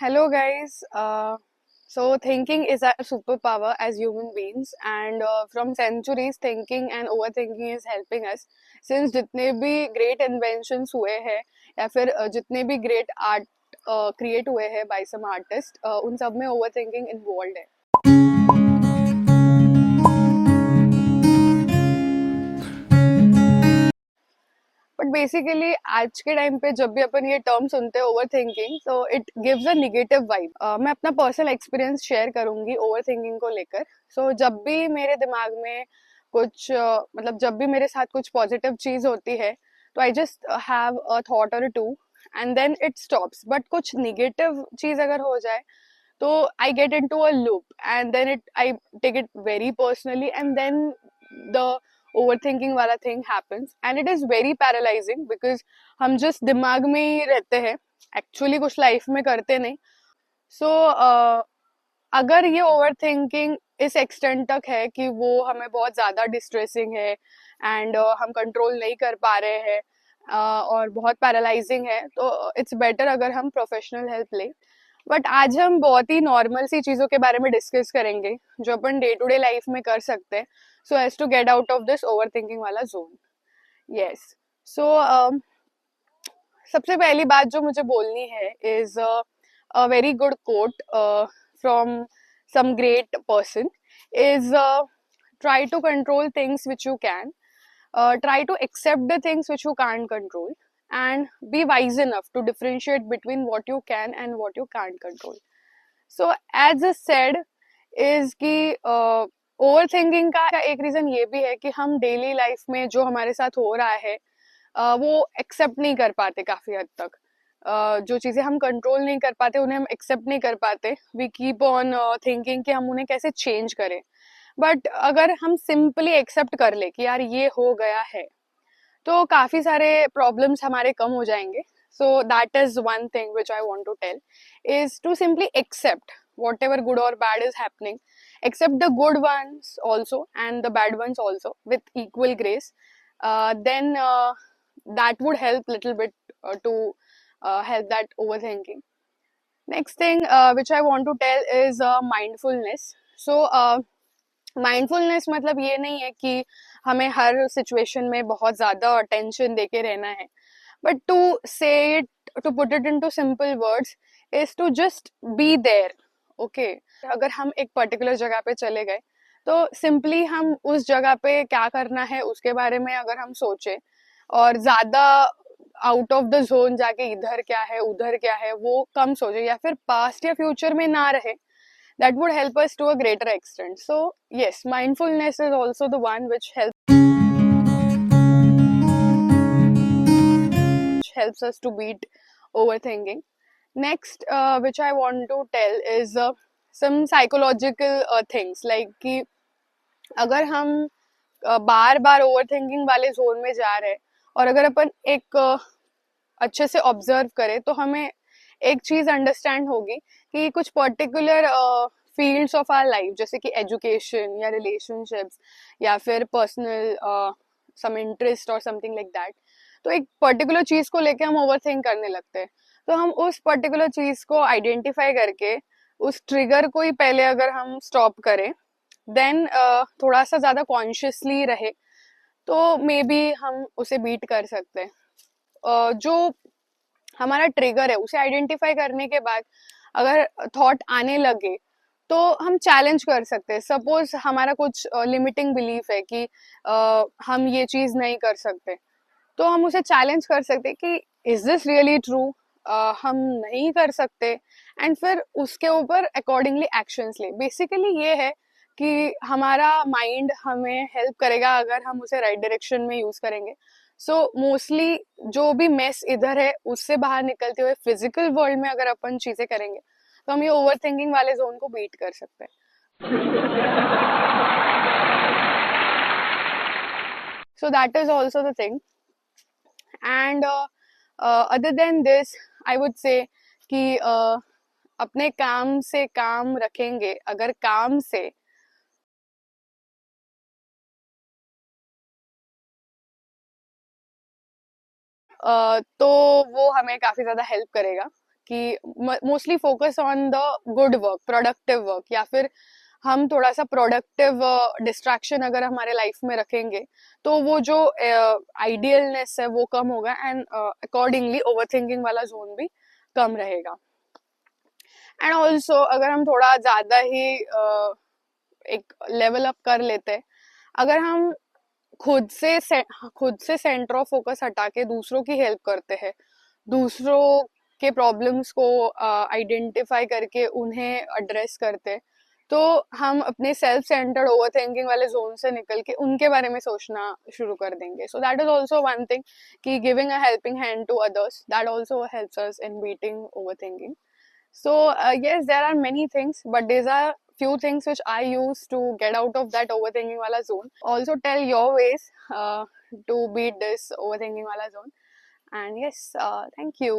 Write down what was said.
Hello, guys. So, thinking is our superpower as human beings, and from centuries, thinking and overthinking is helping us. Since जितने भी great inventions हुए हैं या फिर जितने भी great art create हुए हैं by some artist, उन सब में overthinking involved है. बट बेसिकली आज के टाइम पे जब भी अपन ये टर्म सुनते हैं ओवर थिंकिंग, तो it gives a negative vibe. मैं अपना पर्सनल एक्सपीरियंस शेयर करूंगी ओवर थिंकिंग को लेकर. सो जब भी मेरे दिमाग में कुछ मतलब जब भी मेरे साथ कुछ पॉजिटिव चीज होती है, तो I just have a thought or two and then it stops. But कुछ निगेटिव चीज अगर हो जाए, तो I get into a loop and then it I take it very personally and then the overthinking वाला thing happens and it is very paralysing because हम just दिमाग में ही रहते हैं, एक्चुअली कुछ लाइफ में करते नहीं. सो अगर ये ओवर थिंकिंग इस एक्सटेंट तक है कि वो हमें बहुत ज्यादा डिस्ट्रेसिंग है एंड हम कंट्रोल नहीं कर पा रहे हैं और बहुत पैरालाइजिंग है, तो इट्स बेटर अगर हम प्रोफेशनल हेल्प लें. बट आज हम बहुत ही नॉर्मल सी चीज़ों के बारे में डिस्कस करेंगे जो अपन डे टू डे लाइफ में कर सकते हैं, so as to get out of this over thinking वाला जोन. यस. सो सबसे पहली बात जो मुझे बोलनी है is a very good quote from some great person is try to control things which you can, try to accept the things which you can't control, and be wise enough to differentiate between what you can and what you can't control. So as I said is कि over thinking का एक reason ये भी है कि हम daily life में जो हमारे साथ हो रहा है वो एक्सेप्ट नहीं कर पाते काफी हद तक. जो चीजें हम कंट्रोल नहीं कर पाते उन्हें हम एक्सेप्ट नहीं कर पाते. वी कीप ऑन थिंकिंग कि हम उन्हें कैसे चेंज करें. बट अगर हम सिंपली एक्सेप्ट कर ले कि यार ये हो गया है, तो काफी सारे प्रॉब्लम्स हमारे कम हो जाएंगे. So that is one thing which I want to tell is to simply accept whatever good or bad is happening, accept the good ones also and the bad ones also with equal grace. Then that would help little bit to help that overthinking. Next thing which I want to tell is mindfulness. So mindfulness मतलब ये नहीं है कि हमें हर situation में बहुत ज्यादा attention देके रहना है, but to say it, to put it into simple words is to just be there. Okay, अगर हम एक पर्टिकुलर जगह पे चले गए, तो सिंपली हम उस जगह पे क्या करना है उसके बारे में अगर हम सोचे और ज्यादा आउट ऑफ द जोन जाके इधर क्या है उधर क्या है वो कम सोचे, या फिर पास्ट या फ्यूचर में ना रहे, that would help us to a greater extent. So yes, mindfulness is also the one which helps us to beat overthinking. Next which I want to tell is some psychological things like कि अगर हम बार बार overthinking वाले zone में जा रहे हैं और अगर अपन एक अच्छे से ऑब्जर्व करें, तो हमें एक चीज अंडरस्टैंड होगी कि कुछ particular fields of our life जैसे कि एजुकेशन या रिलेशनशिप्स या फिर पर्सनल सम इंटरेस्ट और समथिंग लाइक दैट, तो एक पर्टिकुलर चीज को लेके हम ओवरथिंक करने लगते हैं. तो हम उस पर्टिकुलर चीज को आइडेंटिफाई करके उस ट्रिगर को ही पहले अगर हम स्टॉप करें, देन थोड़ा सा ज्यादा कॉन्शियसली रहे, तो मे बी हम उसे बीट कर सकते हैं. जो हमारा ट्रिगर है उसे आइडेंटिफाई करने के बाद अगर थॉट आने लगे, तो हम चैलेंज कर सकते हैं. सपोज हमारा कुछ लिमिटिंग बिलीफ है कि हम ये चीज नहीं कर सकते, तो हम उसे चैलेंज कर सकते हैं कि इज दिस रियली ट्रू, हम नहीं कर सकते, एंड फिर उसके ऊपर अकॉर्डिंगली एक्शंस ले. बेसिकली ये है कि हमारा माइंड हमें हेल्प करेगा अगर हम उसे राइट डायरेक्शन में यूज करेंगे. सो मोस्टली जो भी मेस इधर है उससे बाहर निकलते हुए फिजिकल वर्ल्ड में अगर अपन चीजें करेंगे, तो हम ये ओवर थिंकिंग वाले जोन को बीट कर सकते हैं. सो that is also the thing. And other than this I would say कि अपने काम से काम रखेंगे. अगर काम से तो वो हमें काफी ज्यादा हेल्प करेगा कि mostly focus on the good work, productive work, या फिर हम थोड़ा सा प्रोडक्टिव डिस्ट्रैक्शन अगर हमारे लाइफ में रखेंगे तो वो जो आइडियलनेस है वो कम होगा, एंड अकॉर्डिंगली ओवर थिंकिंग वाला जोन भी कम रहेगा. एंड ऑल्सो अगर हम थोड़ा ज़्यादा ही एक लेवल अप कर लेते हैं, अगर हम खुद से सेंटर ऑफ फोकस हटा के दूसरों की हेल्प करते हैं, दूसरों के प्रॉब्लम्स को आइडेंटिफाई करके उन्हें एड्रेस करते हैं, तो हम अपने सेल्फ सेंटर्ड ओवर थिंकिंग वाले जोन से निकल के उनके बारे में सोचना शुरू कर देंगे. So that is also one thing कि giving a helping hand to others, that also helps us in beating over thinking. So, yes, there are many things, but these are few things which I use to get out of that overthinking wala zone. Also, tell your ways to beat this overthinking wala zone. And yes, thank you.